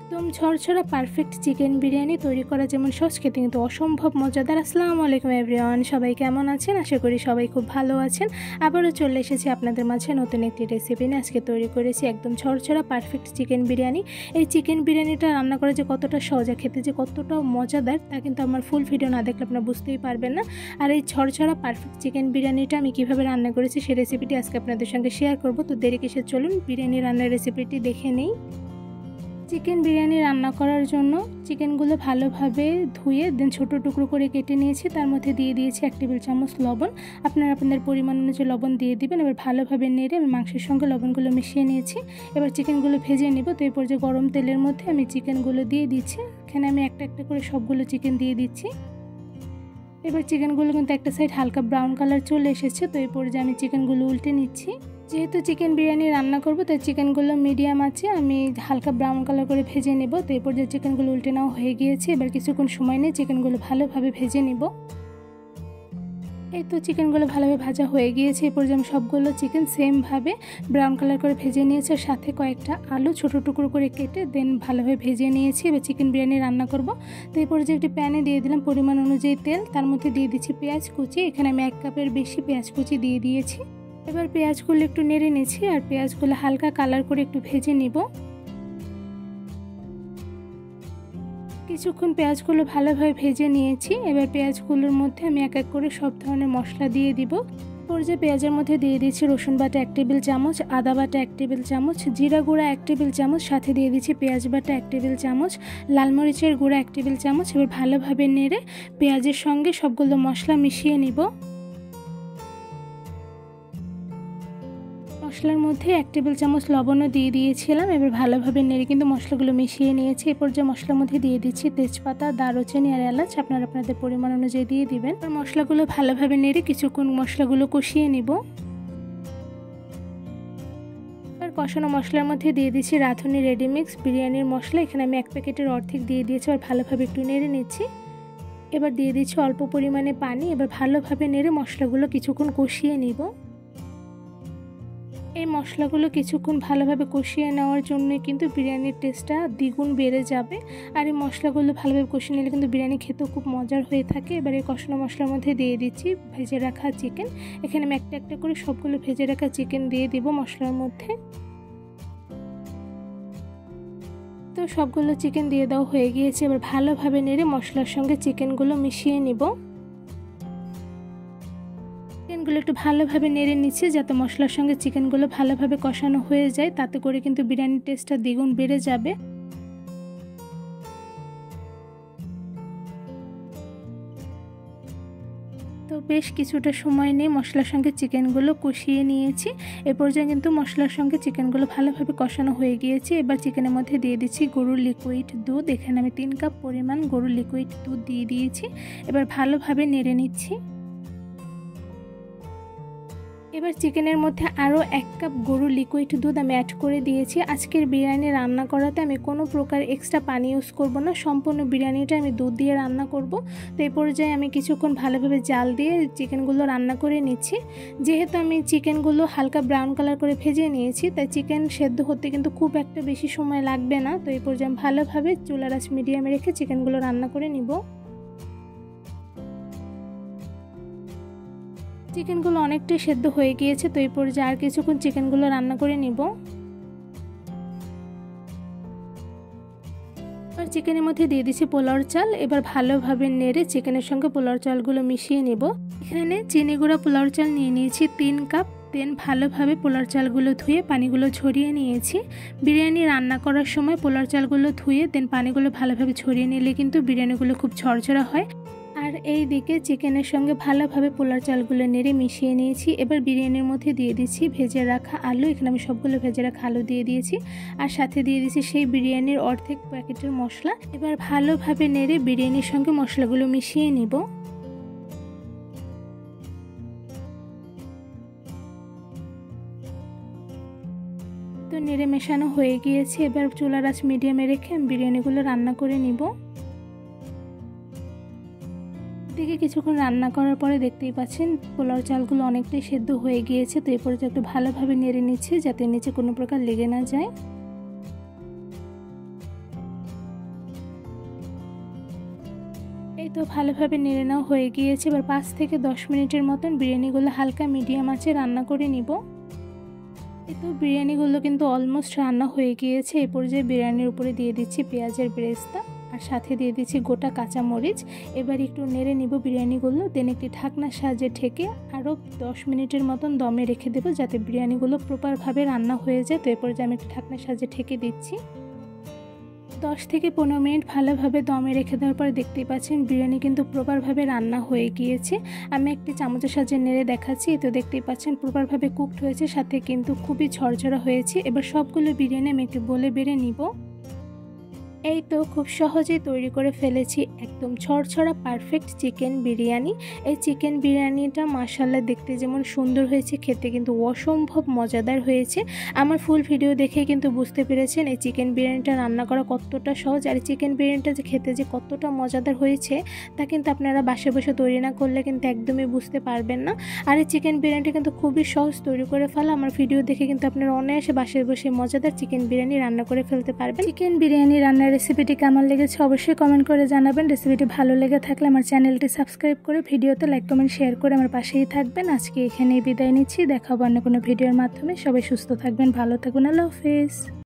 একদম ঝরঝরা perfect chicken biryani তৈরি করা যেমন সহজ, খেতে কিন্তু অসম্ভব মজাদার। আসসালামু আলাইকুম এভরিওয়ান, সবাই কেমন আছেন? আশা করি সবাই খুব ভালো আছেন। আবারও চলে এসেছি আপনাদের মাঝে নতুন একটি রেসিপি নিয়ে। আজকে তৈরি করেছি একদম ঝরঝরা পারফেক্ট চিকেন বিরিয়ানি। এই চিকেন বিরিয়ানিটা রান্না করা যে কতটা সহজ, খেতে যে কতটা মজাদার তা কিন্তু আমার ফুল ভিডিও না দেখলে আপনারা বুঝতেই পারবেন না। আর এই ঝরঝরা পারফেক্ট চিকেন বিরিয়ানিটা আমি কীভাবে রান্না করেছি সেই রেসিপিটি আজকে আপনাদের সঙ্গে শেয়ার করব। তো দেরি কিসে, চলুন বিরিয়ানি রান্নার রেসিপিটি দেখে নেই। চিকেন বিরিয়ানি রান্না করার জন্য চিকেনগুলো ভালোভাবে ধুয়ে দেন ছোটো টুকরো করে কেটে নিয়েছি। তার মধ্যে দিয়ে দিয়েছি 1 টেবিল চামচ লবণ। আপনারা আপনাদের পরিমাণ অনুযায়ী লবণ দিয়ে দিবেন। এবার ভালোভাবে নেড়ে আমি মাংসের সঙ্গে লবণগুলো মিশিয়ে নিয়েছি। এবার চিকেনগুলো ভেজে নেব। তো এরপর যে গরম তেলের মধ্যে আমি চিকেনগুলো দিয়ে দিচ্ছি। এখানে আমি একটা একটা করে সবগুলো চিকেন দিয়ে দিচ্ছি। এবার চিকেনগুলো কিন্তু একটা সাইড হালকা ব্রাউন কালার চলে এসেছে। তো এই পর্যায়ে আমি চিকেনগুলো উল্টে নিচ্ছি। যেহেতু চিকেন বিরিয়ানি রান্না করব তাই চিকেনগুলো মিডিয়াম আছে আমি হালকা ব্রাউন কালার করে ভেজে নেব। তো এই পর্যায়ে চিকেনগুলো উল্টে নেওয়া হয়ে গিয়েছে। এবার কিছুক্ষণ সময় নিয়ে চিকেনগুলো ভালোভাবে ভেজে নেব। এই তো চিকেনগুলো ভালোভাবে ভাজা হয়ে গিয়েছে। এই পর্যায়ে আমি সবগুলো চিকেন সেমভাবে ব্রাউন কালার করে ভেজে নিয়েছি। আর সাথে কয়েকটা আলু ছোটো টুকরো করে কেটে দেন ভালোভাবে ভেজে নিয়েছি। এবার চিকেন বিরিয়ানি রান্না করব। তো এই পর্যায়ে একটি প্যানে দিয়ে দিলাম পরিমাণ অনুযায়ী তেল। তার মধ্যে দিয়ে দিচ্ছি পেঁয়াজ কুচি। এখানে আমি 1 কাপের বেশি পেঁয়াজ কুচি দিয়ে দিয়েছি। এবার পেঁয়াজগুলো একটু নেড়ে নিয়েছি আর পেঁয়াজগুলো হালকা কালার করে একটু ভেজে নিব। কিছুক্ষণ পেঁয়াজগুলো ভালোভাবে ভেজে নিয়েছি। এবার পেঁয়াজগুলোর মধ্যে আমি এক এক করে সব ধরনের মশলা দিয়ে দিব। পর্যায়ে পেঁয়াজের মধ্যে দিয়ে দিচ্ছি রসুন বাটা 1 টেবিল চামচ, আদা বাটা 1 টেবিল চামচ, জিরা গুঁড়া 1 টেবিল চামচ, সাথে দিয়ে দিচ্ছি পেঁয়াজ বাটা 1 টেবিল চামচ, লাল মরিচের গুঁড়া 1 টেবিল চামচ। এবার ভালোভাবে নেড়ে পেঁয়াজের সঙ্গে সবগুলো মশলা মিশিয়ে নিব। মশলার মধ্যে 1 টেবিল চামচ লবণও দিয়ে দিয়েছিলাম। এবার ভালোভাবে নেড়ে কিন্তু মশলাগুলো মিশিয়ে নিয়েছি। এরপর যে মশলার মধ্যে দিয়ে দিচ্ছি তেজপাতা, দারুচিনি আর এলাচ। আপনারা আপনাদের পরিমাণ অনুযায়ী দিয়ে দিবেন। আর মশলাগুলো ভালোভাবে নেড়ে কিছুক্ষণ মশলাগুলো কষিয়ে নিব। আর কষানো মশলার মধ্যে দিয়ে দিচ্ছি রাঁধুনি রেডিমিক্স বিরিয়ানির মশলা। এখানে আমি 1 প্যাকেটের অর্ধেক দিয়ে দিয়েছি। আর ভালোভাবে একটু নেড়ে নিচ্ছি। এবার দিয়ে দিচ্ছি অল্প পরিমাণে পানি। এবার ভালোভাবে নেড়ে মশলাগুলো কিছুক্ষণ কষিয়ে নিব। এই মশলাগুলো কিছুক্ষণ ভালোভাবে কষিয়ে নেওয়ার জন্য কিন্তু বিরিয়ানির টেস্টটা দ্বিগুণ বেড়ে যাবে। আর এই মশলাগুলো ভালোভাবে কষিয়ে নিলে কিন্তু বিরিয়ানি খেতেও খুব মজার হয়ে থাকে। এবার এই কষানো মশলার মধ্যে দিয়ে দিচ্ছি ভেজে রাখা চিকেন। এখানে আমি একটা একটা করে সবগুলো ভেজে রাখা চিকেন দিয়ে দিব মশলার মধ্যে। তো সবগুলো চিকেন দিয়ে দেওয়া হয়ে গিয়েছে। এবার ভালোভাবে নেড়ে মশলার সঙ্গে চিকেনগুলো মিশিয়ে নিব। চিকেনগুলো একটু ভালোভাবে নেড়ে নিচ্ছি যাতে মশলার সঙ্গে চিকেনগুলো ভালোভাবে কষানো হয়ে যায়। তাতে করে কিন্তু বিরিয়ানির টেস্টটা দ্বিগুণ বেড়ে যাবে। তো বেশ কিছুটা সময় নিয়ে মশলার সঙ্গে চিকেনগুলো কষিয়ে নিয়েছি। এ পর্যায়ে কিন্তু মশলার সঙ্গে চিকেনগুলো ভালোভাবে কষানো হয়ে গিয়েছে। এবার চিকেনের মধ্যে দিয়ে দিচ্ছি গরুর লিকুইড দুধ। এখানে আমি 3 কাপ পরিমাণ গরুর লিকুইড দুধ দিয়ে দিয়েছি। এবার ভালোভাবে নেড়ে নিচ্ছি। এবার চিকেনের মধ্যে আরও 1 কাপ গরুর লিকুইড দুধ আমি অ্যাড করে দিয়েছি। আজকের বিরিয়ানি রান্না করাতে আমি কোনো প্রকার এক্সট্রা পানি ইউজ করব না, সম্পূর্ণ বিরিয়ানিটা আমি দুধ দিয়ে রান্না করব। তো এই পর্যায়ে আমি কিছুক্ষণ ভালোভাবে জাল দিয়ে চিকেনগুলো রান্না করে নিচ্ছি। যেহেতু আমি চিকেনগুলো হালকা ব্রাউন কালার করে ভেজে নিয়েছি তাই চিকেন সেদ্ধ হতে কিন্তু খুব একটা বেশি সময় লাগবে না। তো এই পর্যায়ে আমি ভালোভাবে চুলার আঁচ মিডিয়ামে রেখে চিকেনগুলো রান্না করে নিব। চিকেনগুলো অনেকটাই সেদ্ধ হয়ে গিয়েছে। তো এই পর্যায়ে আর কিছুক্ষণ চিকেনগুলো রান্না করে নিব। আর চিকেনের মধ্যে দিয়ে দিচ্ছি পোলাওর চাল। এবার ভালোভাবে নেড়ে চিকেনের সঙ্গে পোলাওর চালগুলো মিশিয়ে নেব। এখানে চিনি গুঁড়া পোলাওর চাল নিয়ে নিয়েছি 3 কাপ। দেন ভালোভাবে পোলাওর চালগুলো ধুয়ে পানিগুলো ঝরিয়ে নিয়েছি। বিরিয়ানি রান্না করার সময় পোলাওর চালগুলো ধুয়ে দেন পানিগুলো ভালোভাবে ঝরিয়ে নিলে কিন্তু বিরিয়ানিগুলো খুব ঝরঝরা হয়। আর এই দিকে চিকেনের সঙ্গে ভালোভাবে পোলার চালগুলো নেড়ে মিশিয়ে নিয়েছি। এবার বিরিয়ানির মধ্যে দিয়ে দিচ্ছি ভেজে রাখা আলু। এখানে আমি সবগুলো ভেজে রাখা আলু দিয়ে দিয়েছি। আর সাথে দিয়ে দিচ্ছি সেই বিরিয়ানির অর্ধেক প্যাকেটের মশলা। এবার ভালোভাবে নেড়ে বিরিয়ানির সঙ্গে মশলাগুলো মিশিয়ে নিব। তো নেড়ে মেশানো হয়ে গিয়েছে। এবার চুলার আঁচ মিডিয়ামে রেখে আমি বিরিয়ানিগুলো রান্না করে নিব। দিকে কিছুক্ষণ রান্না করার পরে দেখতেই পাচ্ছেন পোলাও চালগুলো অনেকটাই সেদ্ধ হয়ে গিয়েছে। তো এরপরে একটু ভালোভাবে নেড়ে নিচ্ছি যাতে নিচে কোনো প্রকার লেগে না যায়। এই তো ভালোভাবে নেড়ে নেওয়া হয়ে গিয়েছে। এবার 5 থেকে 10 মিনিটের মতন বিরিয়ানিগুলো হালকা মিডিয়াম আঁচে রান্না করে নিব। এই তো বিরিয়ানিগুলো কিন্তু অলমোস্ট রান্না হয়ে গিয়েছে। এই পর্যায়ে বিরিয়ানির উপরে দিয়ে দিচ্ছি পেঁয়াজের বেরেস্তা আর সাথে দিয়ে দিচ্ছি গোটা কাঁচামরিচ। এবার একটু নেড়ে নিব বিরিয়ানিগুলো, দেন একটি ঢাকনার সাহায্যে ঢেকে আরও 10 মিনিটের মতন দমে রেখে দেবো যাতে বিরিয়ানিগুলো প্রপারভাবে রান্না হয়ে যায়। তো এই পর্যায়ে আমি একটু ঢাকনার সাহায্যে ঢেকে দিচ্ছি। 10 থেকে 15 মিনিট ভালোভাবে দমে রেখে দেওয়ার পর দেখতেই পাচ্ছেন বিরিয়ানি কিন্তু প্রপারভাবে রান্না হয়ে গিয়েছে। আমি একটি চামচের সাহায্যে নেড়ে দেখাচ্ছি। তো দেখতেই পাচ্ছেন প্রপারভাবে কুকড হয়েছে, সাথে কিন্তু খুবই ঝরঝরা হয়েছে। এবার সবগুলো বিরিয়ানি আমি একটু বলে বেড়ে নিব। এই তো খুব সহজেই তৈরি করে ফেলেছি একদম ঝরঝরা পারফেক্ট চিকেন বিরিয়ানি। এই চিকেন বিরিয়ানিটা মাশাআল্লাহ দেখতে যেমন সুন্দর হয়েছে, খেতে কিন্তু অসম্ভব মজাদার হয়েছে। আমার ফুল ভিডিও দেখে কিন্তু বুঝতে পেরেছেন এই চিকেন বিরিয়ানিটা রান্না করা কতটা সহজ, আর চিকেন বিরিয়ানিটা যে খেতে যে কতটা মজাদার হয়েছে তা কিন্তু আপনারা বাসায় বসে তৈরি না করলে কিন্তু একদমই বুঝতে পারবেন না। আর এই চিকেন বিরিয়ানিটা কিন্তু খুবই সহজ তৈরি করে ফেলা। আমার ভিডিও দেখে কিন্তু আপনারা অনায়াসে বাসায় বসে মজাদার চিকেন বিরিয়ানি রান্না করে ফেলতে পারবেন। চিকেন বিরিয়ানি রান্নার রেসিপিটি কেমন লেগেছে অবশ্যই কমেন্ট করে জানাবেন। রেসিপিটি ভালো লেগে থাকলে আমার চ্যানেলটি সাবস্ক্রাইব করে ভিডিওতে লাইক কমেন্ট শেয়ার করে আমার পাশেই থাকবেন। আজকে এখানেই বিদায় নিচ্ছি, দেখা হবে অন্য কোনো ভিডিওর মাধ্যমে। সবাই সুস্থ থাকবেন, ভালো থাকবেন, আল্লাহ হাফেজ।